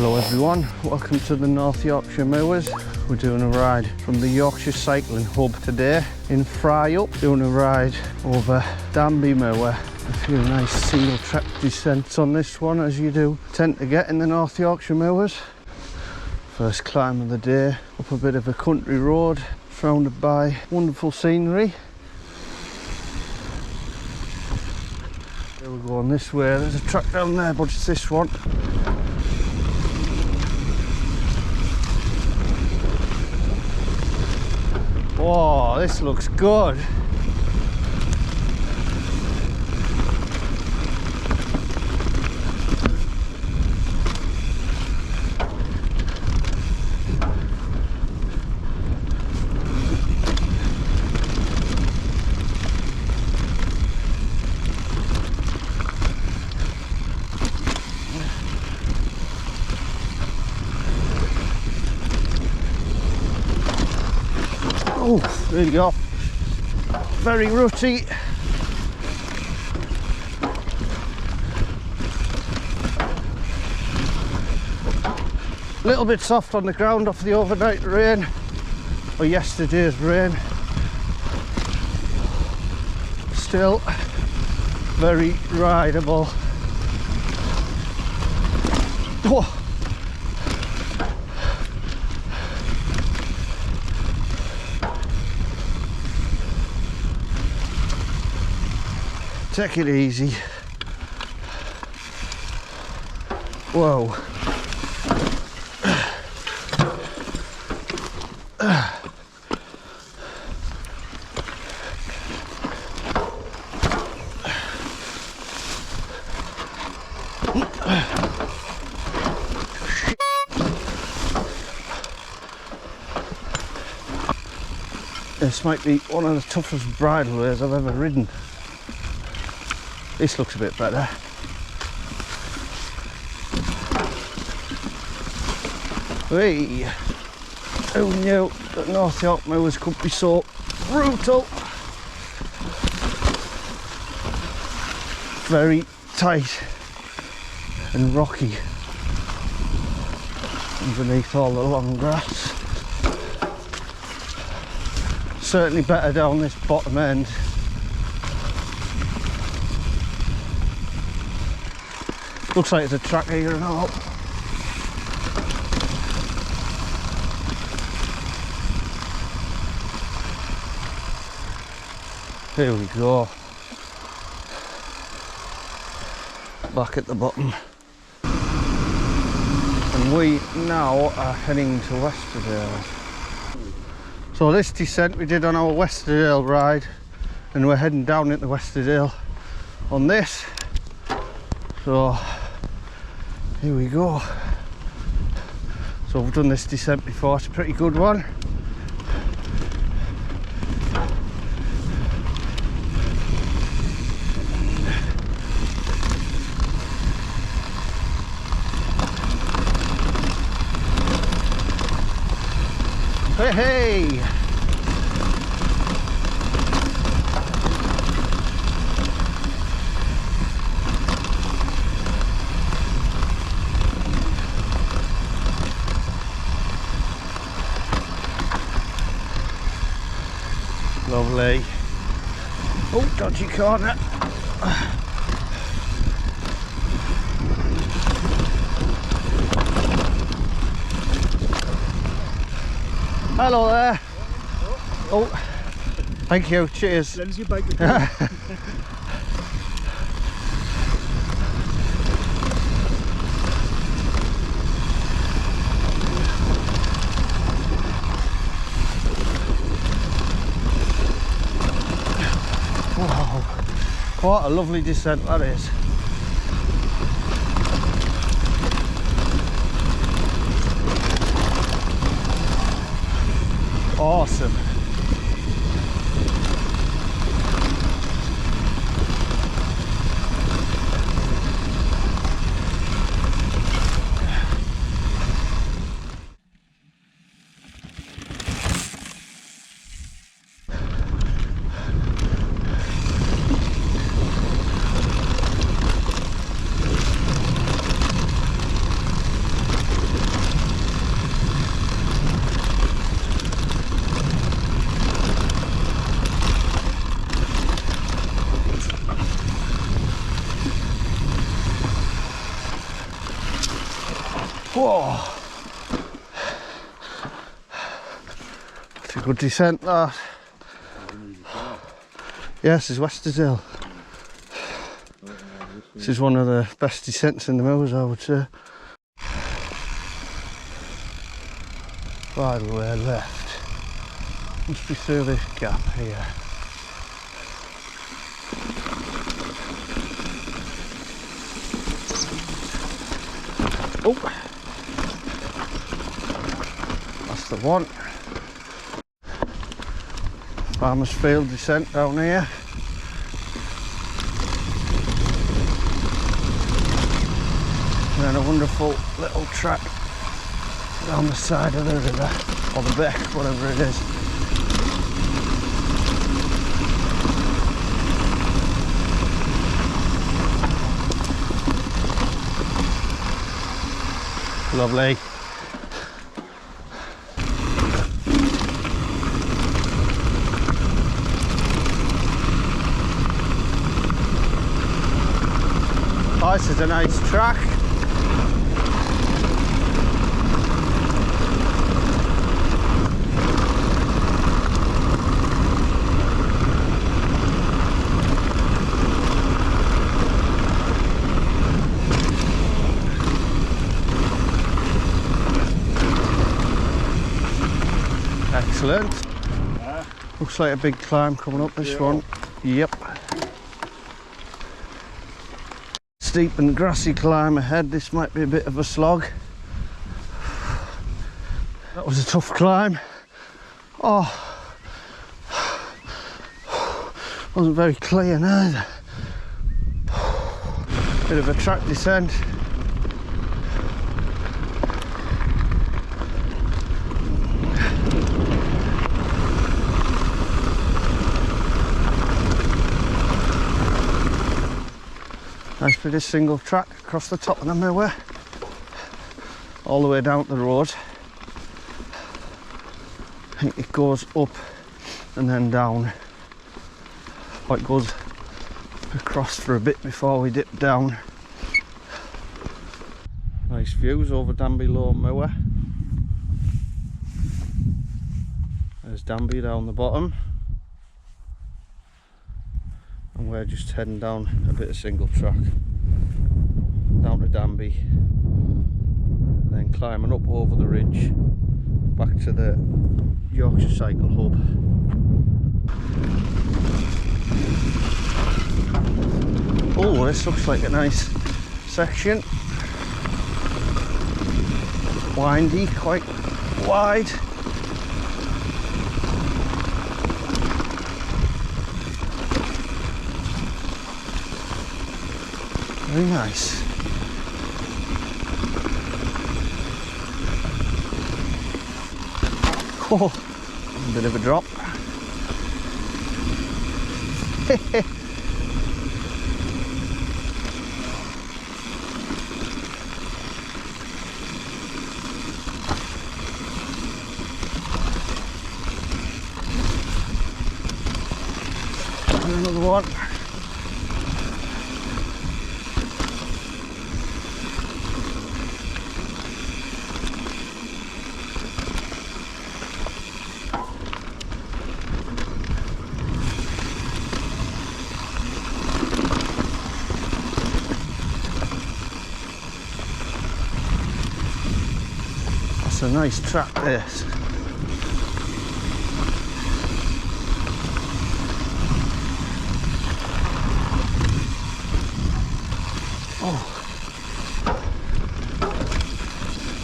Hello everyone, welcome to the North Yorkshire Mowers. We're doing a ride from the Yorkshire Cycling Hub today in Fryup, doing a ride over Danby Moor. A few nice single track descents on this one, as you do tend to get in the North Yorkshire Mowers. First climb of the day, up a bit of a country road, surrounded by wonderful scenery. Here we're going this way, there's a track down there, but it's this one. Whoa, this looks good. Oh, there you go. Very rutty. A little bit soft on the ground off the overnight rain, or yesterday's rain. Still very rideable. Oh. Take it easy. Whoa. This might be one of the toughest bridle ways I've ever ridden. This looks a bit better. Hey, who knew that North York Mowers could be so brutal? Very tight and rocky underneath all the long grass. Certainly better down this bottom end. Looks like there's a track here and all. Here we go. Back at the bottom. And we now are heading to Westerdale. So this descent we did on our Westerdale ride, and we're heading down into Westerdale on this. So here we go. So we've done this descent before, it's a pretty good one. Hey, hey! Lovely. Oh, dodgy corner. Hello there. Oh, thank you. Cheers. Lends your bike. Wow, what a lovely descent that is. Awesome. Whoa! That's a good descent, that. Yes, it's Westerdale. This is one of the best descents in the Moors, I would say. By the way, left. Must be through this gap here. Oh! That's the one. Farmer's Field descent down here. And then a wonderful little track down the side of the river, or the beck, whatever it is. Lovely. Oh, this is a nice track. Excellent. Looks like a big climb coming up this one. Yep. Steep and grassy climb ahead. This might be a bit of a slog. That was a tough climb. Oh, wasn't very clear neither. Bit of a track descent. Nice bit of single track across the top of the Mower, all the way down the road. I think it goes up and then down, or it goes across for a bit before we dip down. Nice views over Danby Low Moor. There's Danby down the bottom. And we're just heading down a bit of single track down to Danby, and then climbing up over the ridge back to the Yorkshire Cycle Hub. Oh, this looks like a nice section. Windy, quite wide. Very nice. Oh, a bit of a drop. And another one. A nice track this. Oh,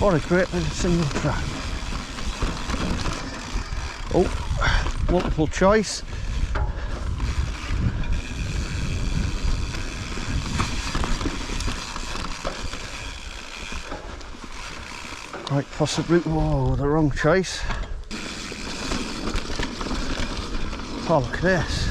what a great little single track. Oh, multiple choice. Quite possibly, whoa, the wrong choice. Oh, look at this.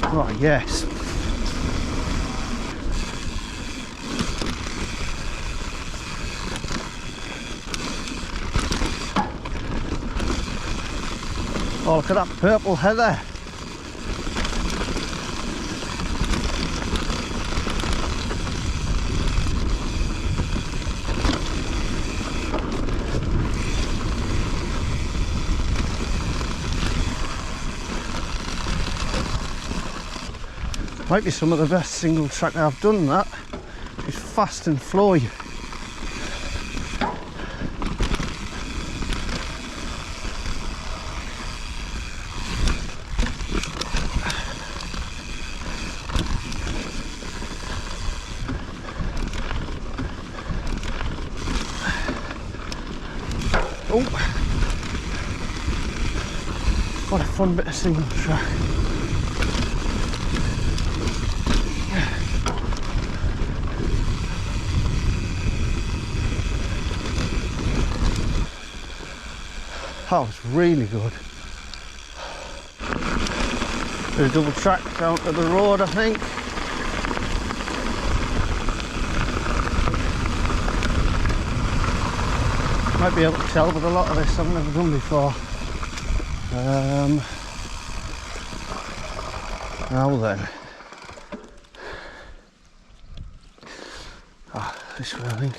Oh, yes. Oh, look at that purple heather. Might be some of the best single track I've done. That it's fast and flowy. Oh, what a fun bit of single track. That was really good. There's a double track down to the road, I think. Might be able to tell, but a lot of this I've never done before. Now then. This way, I think.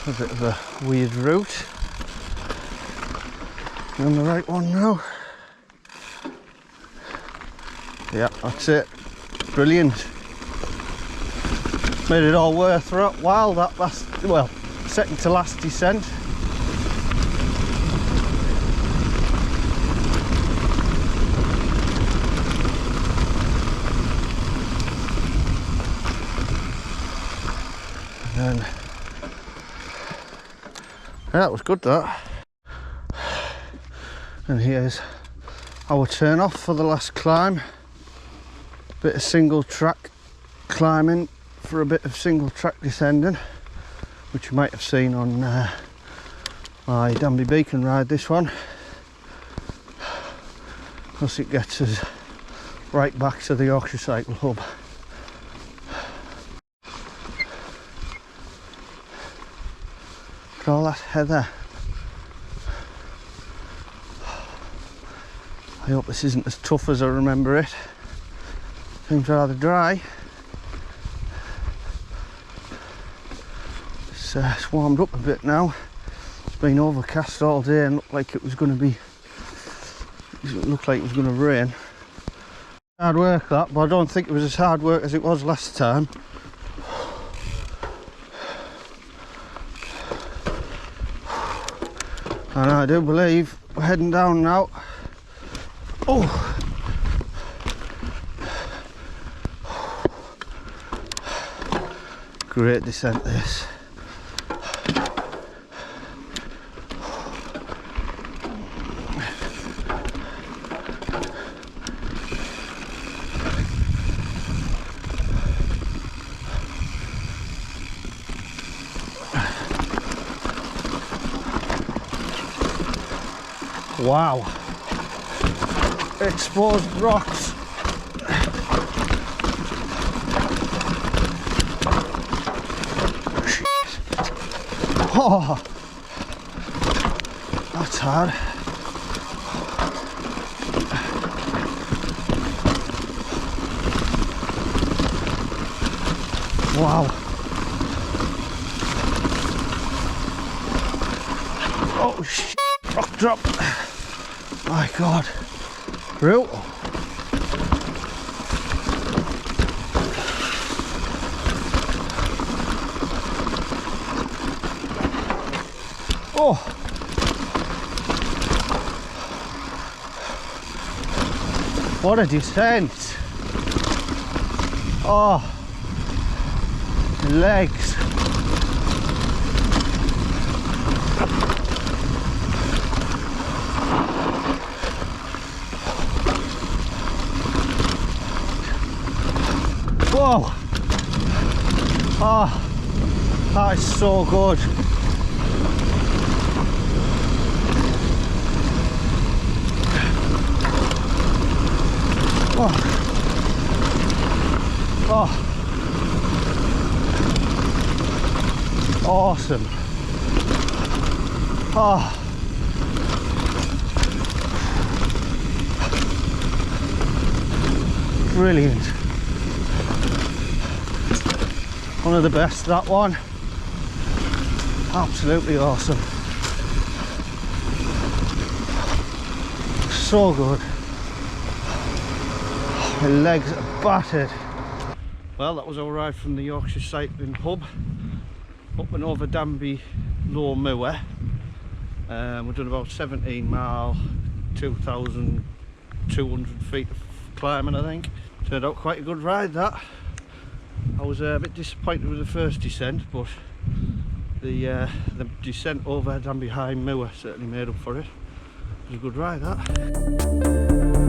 A bit of a weird route. You're on the right one now. Yeah, that's it. Brilliant. Made it all worthwhile that last, well, second to last descent. And then, yeah, that was good, that. And here's our turn off for the last climb. Bit of single track climbing for a bit of single track descending, which you might have seen on my Danby Beacon ride, this one. Plus it gets us right back to the Yorkshire Cycle Hub. Look at all that heather. I hope this isn't as tough as I remember it. Seems rather dry. It's warmed up a bit now. It's been overcast all day and looked like it was going to rain. Hard work that, but I don't think it was as hard work as it was last time. And I do believe we're heading down now. Oh! Great descent this. Wow, exposed rocks. Oh, that's hard. Wow. Oh shit, rock drop. My God, brutal. Oh, what a descent. Oh, legs. Whoa! Oh, that is so good. Oh. Oh. Awesome. Oh. Brilliant. One of the best, that one. Absolutely awesome. So good. My legs are battered. Well, that was our ride from the Yorkshire Cycling Hub up and over Danby Low Moor. We've done about 17 mile, 2,200 feet of climbing, I think. Turned out quite a good ride, that. I was a bit disappointed with the first descent, but the descent over Danby High Moor certainly made up for it. It was a good ride, that.